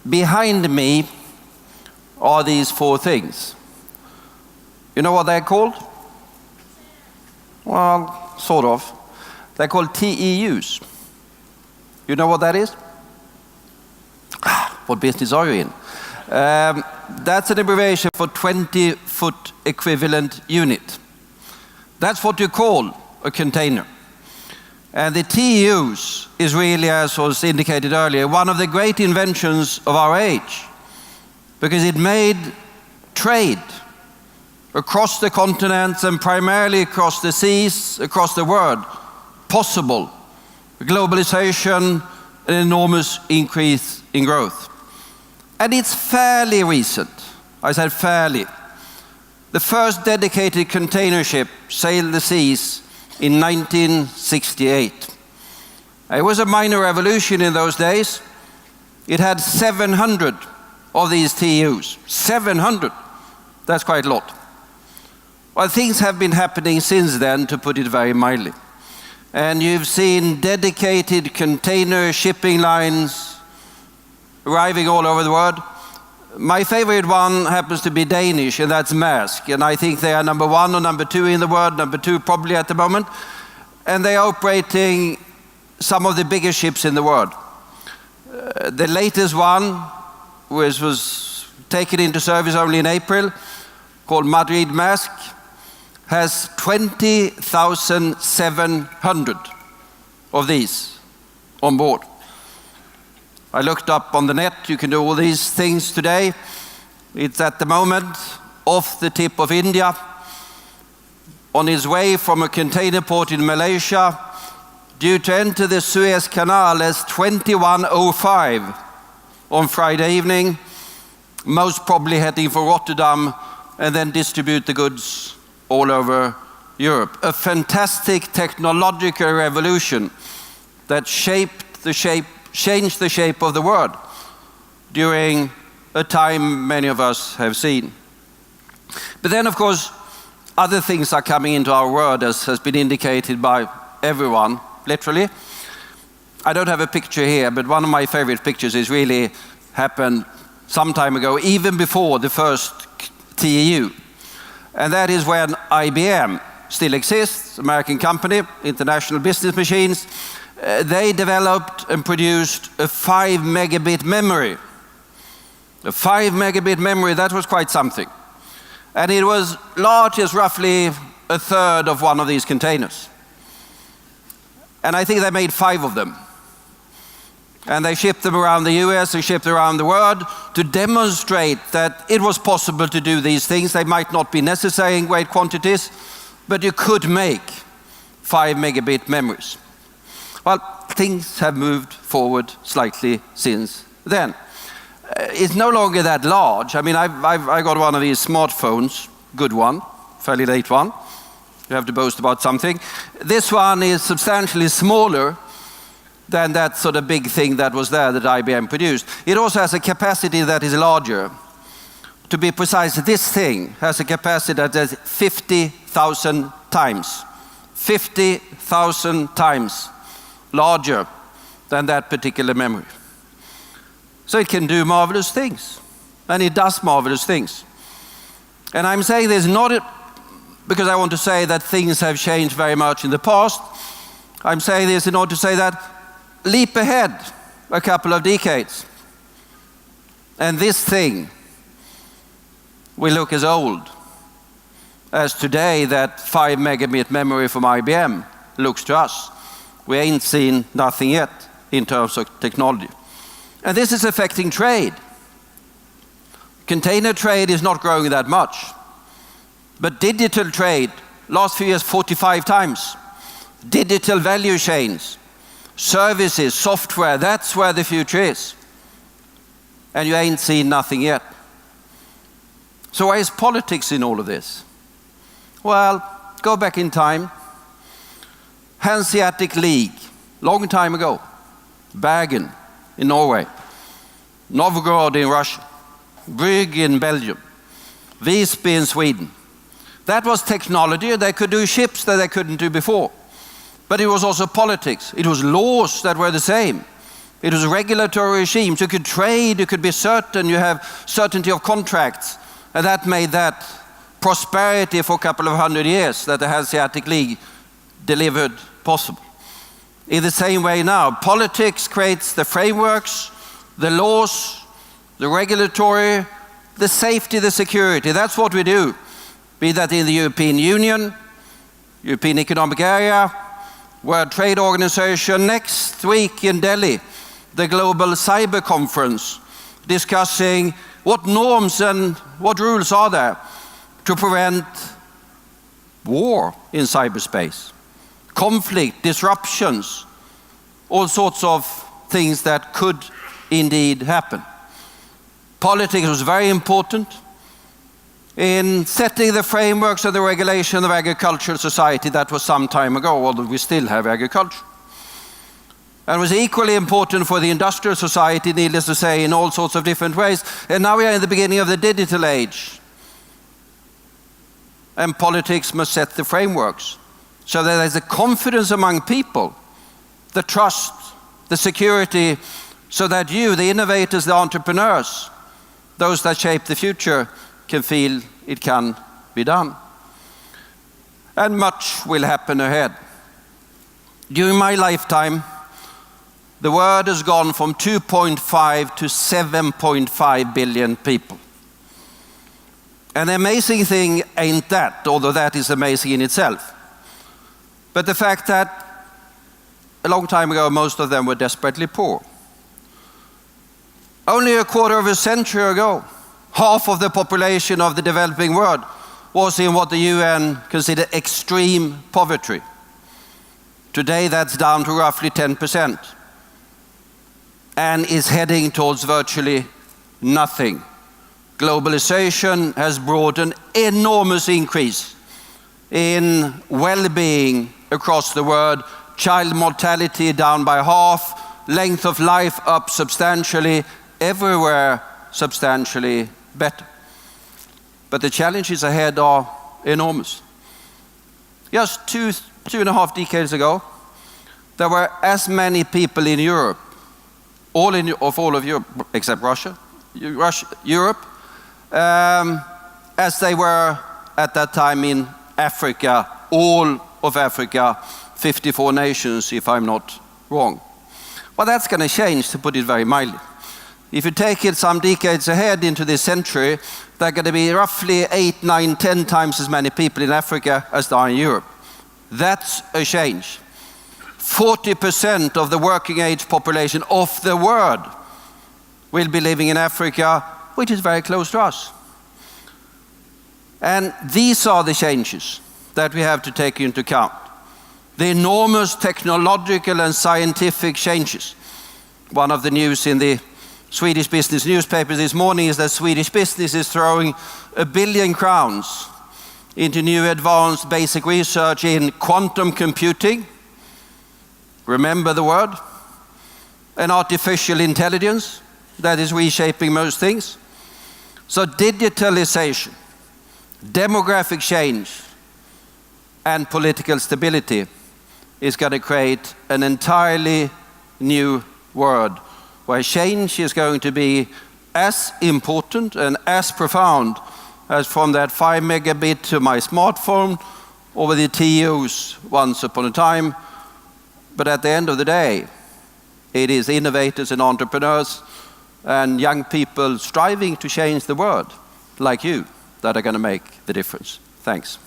behind me are these four things. You know what they're called? Well, sort of. They're called TEUs. You know what that is? What business are you in? That's an abbreviation for 20-foot equivalent unit. That's what you call a container. And the TEUs is really, as was indicated earlier, one of the great inventions of our age, because it made trade across the continents and primarily across the seas, across the world, possible. Globalization, an enormous increase in growth. And it's fairly recent. I said fairly. The first dedicated container ship sailed the seas in 1968. It was a minor revolution in those days. It had 700 of these TEUs. 700. That's quite a lot. Well, things have been happening since then, to put it very mildly. And you've seen dedicated container shipping lines arriving all over the world. My favorite one happens to be Danish, and that's Maersk. And I think they are number 1 or number 2 in the world, number 2 probably at the moment. And they are operating some of the biggest ships in the world. The latest one, which was taken into service only in April, called Madrid Maersk, has 20,700 of these on board. I looked up on the net, you can do all these things today. It's at the moment off the tip of India, on its way from a container port in Malaysia, due to enter the Suez Canal as 21:05 on Friday evening, most probably heading for Rotterdam, and then distribute the goods all over Europe. A fantastic technological revolution that changed the shape of the world during a time many of us have seen. But then, of course, other things are coming into our world, as has been indicated by everyone, literally. I don't have a picture here, but one of my favorite pictures is really happened some time ago, even before the first TEU. And that is when IBM still exists, American company, International Business Machines. They developed and produced a 5 megabit memory. A 5 megabit memory, that was quite something. And it was large as roughly a third of one of these containers. And I think they made 5 of them. And they shipped them around the US and shipped around the world to demonstrate that it was possible to do these things. They might not be necessary in great quantities, but you could make 5 megabit memories. Well, things have moved forward slightly since then. It's no longer that large. I mean, I got one of these smartphones, good one, fairly late one. You have to boast about something. This one is substantially smaller than that sort of big thing that was there that IBM produced. It also has a capacity that is larger. To be precise, this thing has a capacity that is 50,000 times. 50,000 times larger than that particular memory. So it can do marvelous things. And it does marvelous things. And I'm saying this not because I want to say that things have changed very much in the past. I'm saying this in order to say that leap ahead a couple of decades, and this thing will look as old as today that 5 megabit memory from IBM looks to us. We ain't seen nothing yet in terms of technology. And this is affecting trade. Container trade is not growing that much. But digital trade, last few years, 45 times. Digital value chains, services, software, that's where the future is. And you ain't seen nothing yet. So why is politics in all of this? Well, go back in time. Hanseatic League, long time ago. Bergen in Norway. Novgorod in Russia. Brugge in Belgium. Visby in Sweden. That was technology. They could do ships that they couldn't do before. But it was also politics. It was laws that were the same. It was regulatory regimes. You could trade, you could be certain, you have certainty of contracts. And that made that prosperity for a couple of 100 years that the Hanseatic League delivered possible. In the same way now, politics creates the frameworks, the laws, the regulatory, the safety, the security. That's what we do. Be that in the European Union, European Economic Area, World Trade Organization, next week in Delhi, the Global Cyber Conference, discussing what norms and what rules are there to prevent war in cyberspace, conflict, disruptions, all sorts of things that could indeed happen. Politics was very important in setting the frameworks of the regulation of agricultural society. That was some time ago, although we still have agriculture. And was equally important for the industrial society, needless to say, in all sorts of different ways. And now we are in the beginning of the digital age. And politics must set the frameworks so that there's a confidence among people, the trust, the security, so that you, the innovators, the entrepreneurs, those that shape the future, can feel it can be done. And much will happen ahead. During my lifetime, the world has gone from 2.5 to 7.5 billion people. And the amazing thing ain't that, although that is amazing in itself. But the fact that a long time ago, most of them were desperately poor. Only a quarter of a century ago, half of the population of the developing world was in what the UN considered extreme poverty. Today, that's down to roughly 10%. And is heading towards virtually nothing. Globalization has brought an enormous increase in well-being across the world, child mortality down by half, length of life up substantially, everywhere substantially better. But the challenges ahead are enormous. Just two and a half decades ago, there were as many people in Europe, all of Europe, except Europe, as they were at that time in Africa, all of Africa, 54 nations, if I'm not wrong. Well, that's going to change, to put it very mildly. If you take it some decades ahead into this century, there are going to be roughly 8, 9, 10 times as many people in Africa as there are in Europe. That's a change. 40% of the working age population of the world will be living in Africa, which is very close to us. And these are the changes that we have to take into account. The enormous technological and scientific changes. One of the news in the Swedish business newspaper this morning is that Swedish business is throwing 1 billion crowns into new advanced basic research in quantum computing. Remember the word? And artificial intelligence that is reshaping most things. So digitalization, demographic change, and political stability is going to create an entirely new world where change is going to be as important and as profound as from that 5 megabit to my smartphone over the TOs once upon a time. But at the end of the day, it is innovators and entrepreneurs and young people striving to change the world, like you, that are going to make the difference. Thanks.